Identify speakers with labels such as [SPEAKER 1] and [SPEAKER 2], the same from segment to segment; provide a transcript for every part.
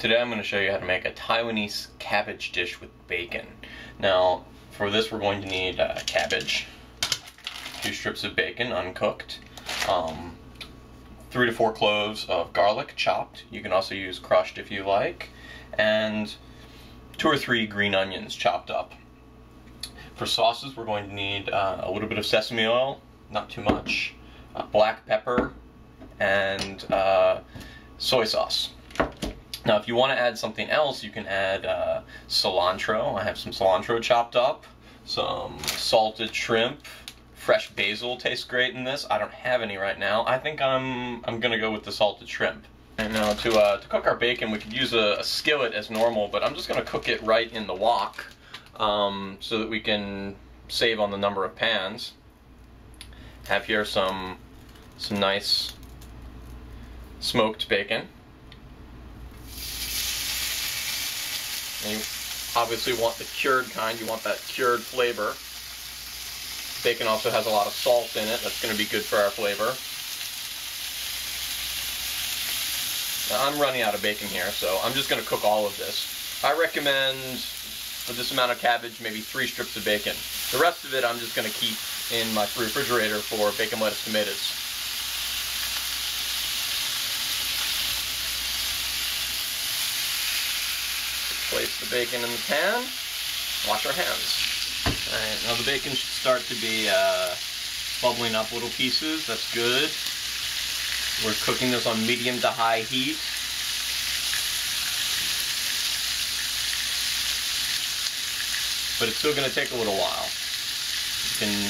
[SPEAKER 1] Today I'm going to show you how to make a Taiwanese cabbage dish with bacon. Now, for this we're going to need cabbage, 2 strips of bacon uncooked, 3 to 4 cloves of garlic chopped. You can also use crushed if you like, and 2 or 3 green onions chopped up. For sauces we're going to need a little bit of sesame oil, not too much, black pepper, and soy sauce. Now if you want to add something else, you can add cilantro. I have some cilantro chopped up, some salted shrimp, fresh basil tastes great in this. I don't have any right now. I think I'm gonna go with the salted shrimp. And now to cook our bacon, we could use a skillet as normal, but I'm just gonna cook it right in the wok so that we can save on the number of pans. Have here some nice smoked bacon. And you obviously want the cured kind, you want that cured flavor. Bacon also has a lot of salt in it, that's going to be good for our flavor. Now I'm running out of bacon here, so I'm just going to cook all of this. I recommend, for this amount of cabbage, maybe 3 strips of bacon. The rest of it I'm just going to keep in my refrigerator for bacon, lettuce, tomatoes. Place the bacon in the pan, wash our hands. Alright, now the bacon should start to be bubbling up little pieces, that's good. We're cooking this on medium to high heat. But it's still going to take a little while.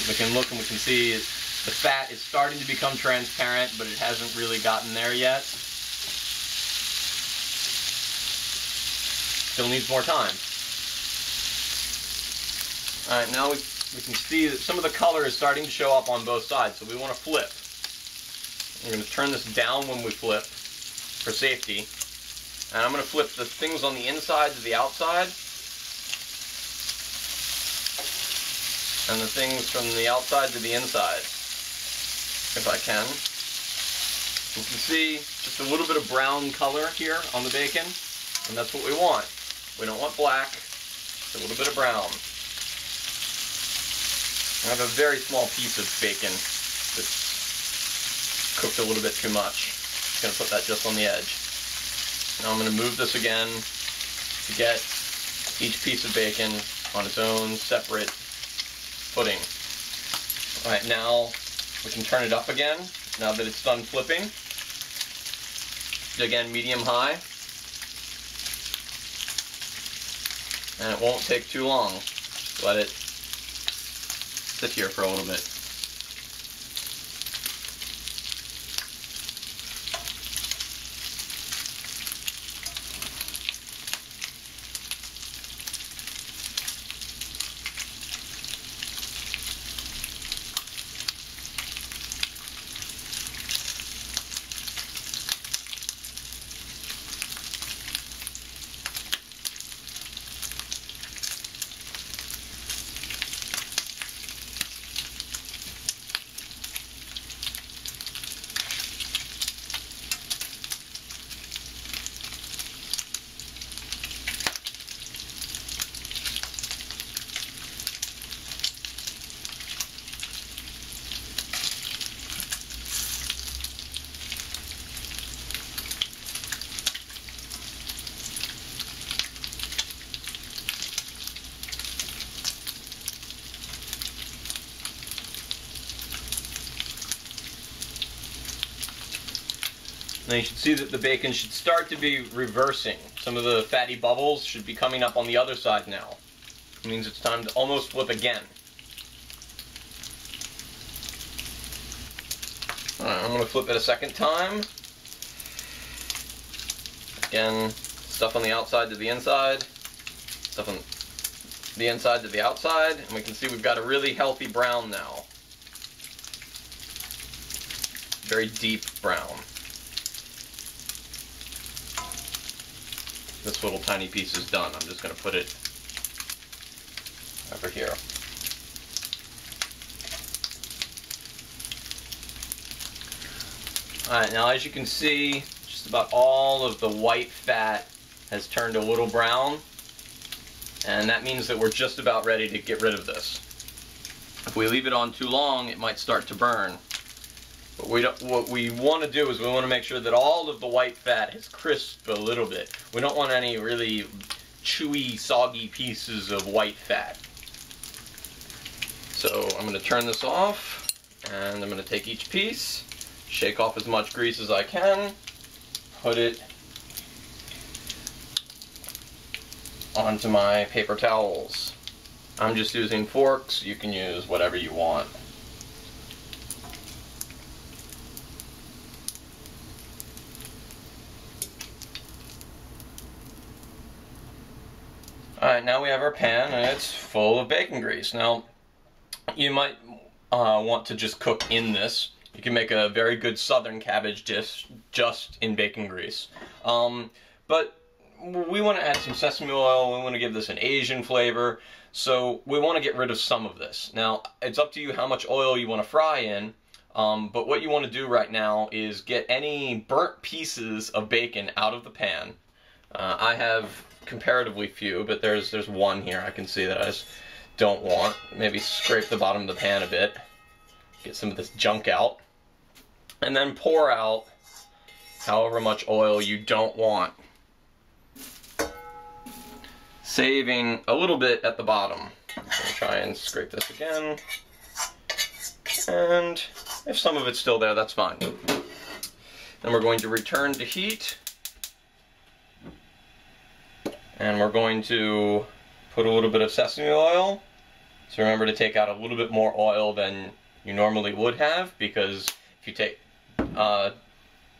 [SPEAKER 1] We can look and we can see the fat is starting to become transparent, but it hasn't really gotten there yet. Still needs more time. Alright, now we can see that some of the color is starting to show up on both sides, so we want to flip. We're going to turn this down when we flip for safety. And I'm going to flip the things on the inside to the outside, and the things from the outside to the inside, if I can. You can see just a little bit of brown color here on the bacon, and that's what we want. We don't want black, just a little bit of brown. I have a very small piece of bacon that's cooked a little bit too much. Just going to put that just on the edge. Now I'm going to move this again to get each piece of bacon on its own separate footing. Alright, now we can turn it up again, now that it's done flipping. Again, medium-high. And it won't take too long. Just let it sit here for a little bit. Now you should see that the bacon should start to be reversing. Some of the fatty bubbles should be coming up on the other side now. It means it's time to almost flip again. Alright, I'm going to flip it a second time. Again, stuff on the outside to the inside, stuff on the inside to the outside, and we can see we've got a really healthy brown now. Very deep brown. This little tiny piece is done. I'm just going to put it over here. Alright, now as you can see, just about all of the white fat has turned a little brown, and that means that we're just about ready to get rid of this. If we leave it on too long, it might start to burn. But what we want to do is we want to make sure that all of the white fat is crisped a little bit. We don't want any really chewy, soggy pieces of white fat. So I'm going to turn this off, and I'm going to take each piece, shake off as much grease as I can, put it onto my paper towels. I'm just using forks. You can use whatever you want. Alright, now we have our pan and it's full of bacon grease. Now, you might want to just cook in this. You can make a very good southern cabbage dish just in bacon grease. But we want to add some sesame oil. We want to give this an Asian flavor. So we want to get rid of some of this. Now, it's up to you how much oil you want to fry in. But what you want to do right now is get any burnt pieces of bacon out of the pan. I have comparatively few, but there's one here I can see that I just don't want. Maybe scrape the bottom of the pan a bit, get some of this junk out, and then pour out however much oil you don't want, saving a little bit at the bottom. I'm going to try and scrape this again, and if some of it's still there, that's fine. Then we're going to return to heat, and we're going to put a little bit of sesame oil. So remember to take out a little bit more oil than you normally would have, because if you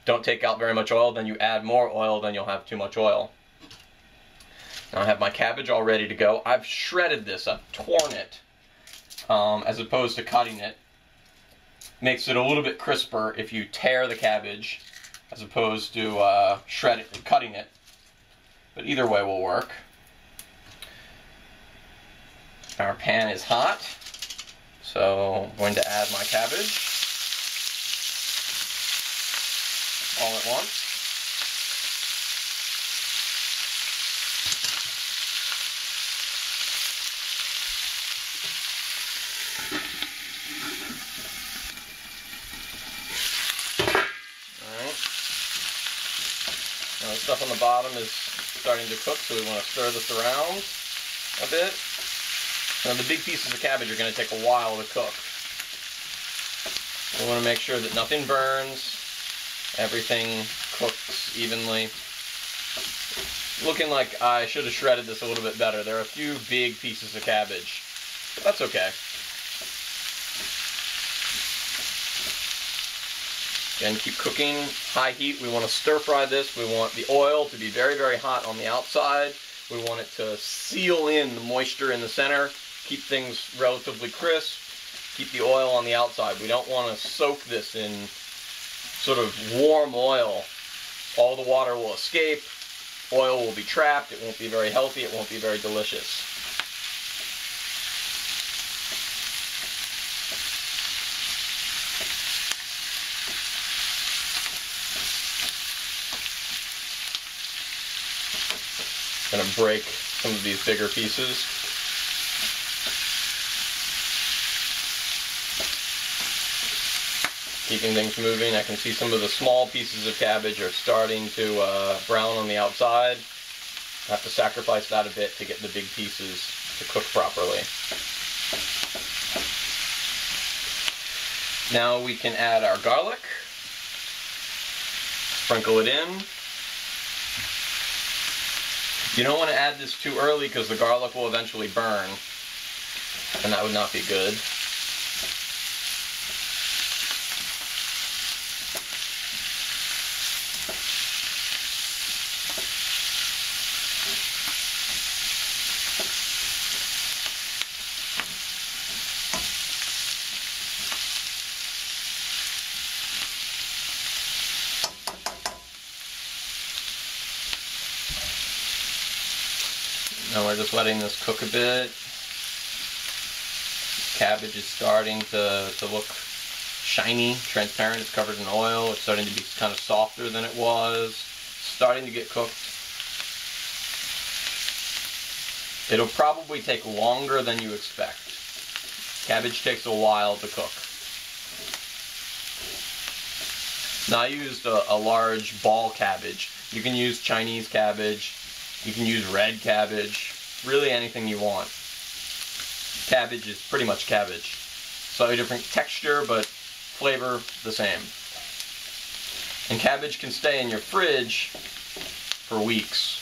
[SPEAKER 1] don't take out very much oil, then you add more oil, then you'll have too much oil. Now I have my cabbage all ready to go. I've shredded this, I've torn it, as opposed to cutting it. Makes it a little bit crisper if you tear the cabbage, as opposed to cutting it. But either way will work. Our pan is hot, so I'm going to add my cabbage all at once. Alright. Now the stuff on the bottom is starting to cook, so we want to stir this around a bit. Now the big pieces of cabbage are going to take a while to cook. We want to make sure that nothing burns, everything cooks evenly. Looking like I should have shredded this a little bit better. There are a few big pieces of cabbage, but that's okay. Again, keep cooking, high heat. We want to stir fry this. We want the oil to be very, very hot on the outside. We want it to seal in the moisture in the center. Keep things relatively crisp, keep the oil on the outside. We don't want to soak this in sort of warm oil. All the water will escape, oil will be trapped, it won't be very healthy, it won't be very delicious. I'm going to break some of these bigger pieces. Keeping things moving. I can see some of the small pieces of cabbage are starting to brown on the outside. I have to sacrifice that a bit to get the big pieces to cook properly. Now we can add our garlic. Sprinkle it in. You don't want to add this too early because the garlic will eventually burn, and that would not be good. Now we're just letting this cook a bit. Cabbage is starting to look shiny, transparent. It's covered in oil. It's starting to be kind of softer than it was. Starting to get cooked. It'll probably take longer than you expect. Cabbage takes a while to cook. Now I used a large ball cabbage. You can use Chinese cabbage, you can use red cabbage, really anything you want. Cabbage is pretty much cabbage. Slightly different texture, but flavor the same. And cabbage can stay in your fridge for weeks.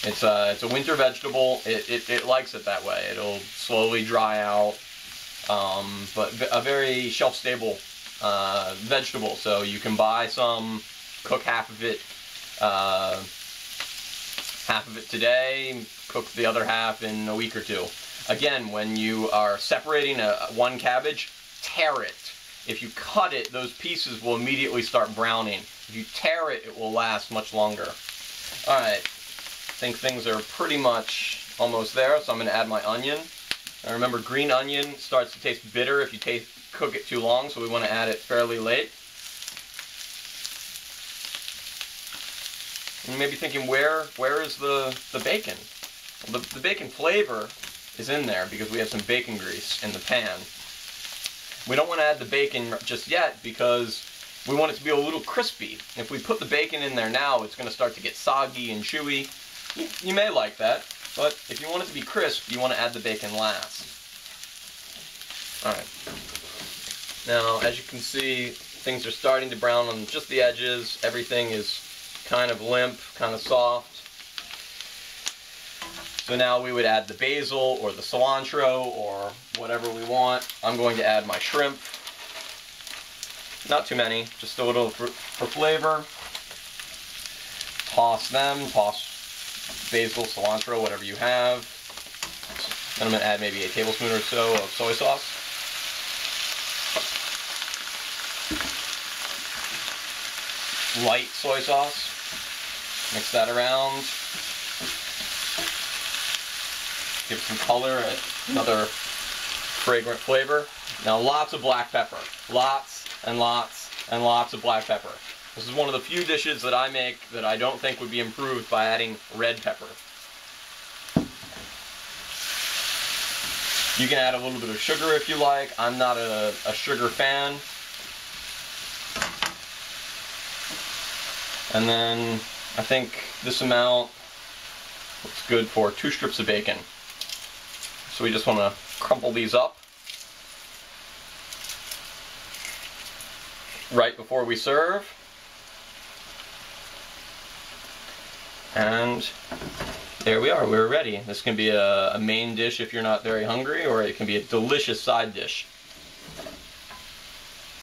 [SPEAKER 1] It's a winter vegetable. It likes it that way. It'll slowly dry out, but a very shelf-stable vegetable. So you can buy some, cook half of it today, cook the other half in a week or two. Again, when you are separating one cabbage, tear it. If you cut it, those pieces will immediately start browning. If you tear it, it will last much longer. Alright, I think things are pretty much almost there, so I'm going to add my onion. Now remember, green onion starts to taste bitter if you cook it too long, so we want to add it fairly late. And you may be thinking, where is the bacon? Well, the bacon flavor is in there because we have some bacon grease in the pan. We don't want to add the bacon just yet because we want it to be a little crispy. If we put the bacon in there now, it's going to start to get soggy and chewy. You may like that, but if you want it to be crisp, you want to add the bacon last. Alright. Now, as you can see, things are starting to brown on just the edges. Everything is kind of limp, kind of soft. So now we would add the basil or the cilantro or whatever we want. I'm going to add my shrimp. Not too many, just a little for flavor. Toss them, toss basil, cilantro, whatever you have. Then I'm going to add maybe a tablespoon or so of soy sauce. Light soy sauce. Mix that around. Give it some color, another fragrant flavor. Now lots of black pepper. Lots and lots and lots of black pepper. This is one of the few dishes that I make that I don't think would be improved by adding red pepper. You can add a little bit of sugar if you like. I'm not a sugar fan. And then I think this amount looks good for 2 strips of bacon. So we just want to crumple these up right before we serve. And there we are, we're ready. This can be a main dish if you're not very hungry, or it can be a delicious side dish.